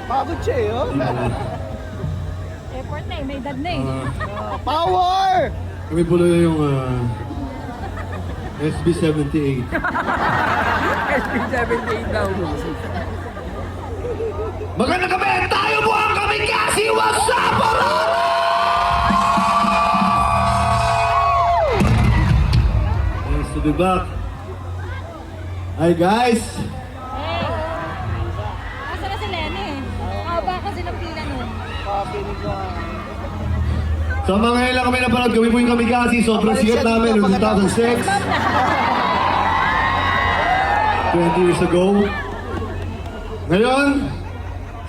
Pagod siya eh, oh. Effort na eh, may edad na eh. Power! Kami po na yung SB78. SB78 daw. Magandang gabi! Tayo po ang Kamikasi! What's up, Aurora? Nice to be back. Hi, guys! Hey! Asa na si Lenny? Haba kasi ng pila nun. Sa mga ngayon lang kami napanood, kami po yung Kamikasi. Sobrang sikat namin noong 2006. 20 years ago. Ngayon,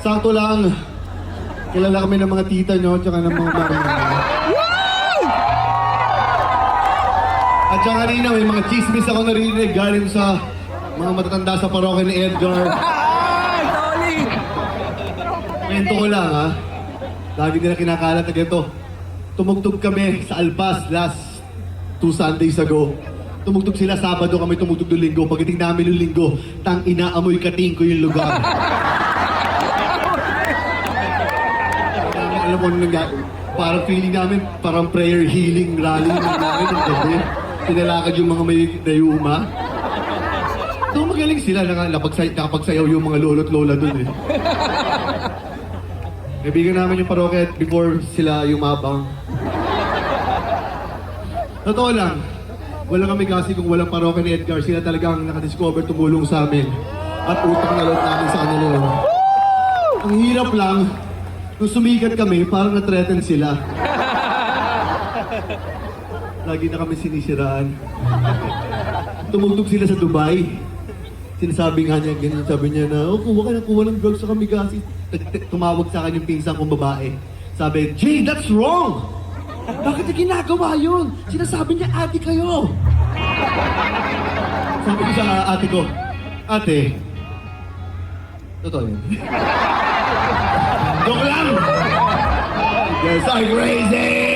sakto lang, kilala kami ng mga tita nyo tsaka ng mga mama nyo. At saka kanina may mga chismis ako narinig galing sa mga matatanda sa parokya ni Edgar. Ay, Tony! Kwento ko lang ha. Lagi nila kinakalat na ganito. Tumugtog kami sa Alpas last 2 Sundays ago. Tumugtog sila Sabado, kami tumugtog ng Linggo. Pagdating namin ng Linggo, tang inaamoy kating ko yung lugar. Alam mo nung parang feeling namin, parang prayer healing rally namin ng gabi. Pinalakad yung mga may dayuma. So magaling sila, nakapagsayaw yung mga lolo't lola dun eh. Kaibigan namin yung parokya before sila yumabang. Totoo lang, walang kami kasi kung walang parokya ni Edgar, sila talagang nakadiscover tumulong sa amin at utang na loob namin sa kanila. Ang hirap lang, nung sumikat kami, parang na-threaten sila. Lagi na kami sinisiraan. Tumugtog sila sa Dubai. Sinasabi nga niya, ganyan, sabi niya na, oh, kuha ka na kuha ng drugs sa Kamikasi. Tumawag sa akin yung pinsan kong babae. Sabi, Jay, that's wrong! Bakit niya ginagawa yun? Sinasabi niya, ate kayo! Sabi ko sa ate ko, ate, totoo yun. Joke lang! Yes, I'm crazy!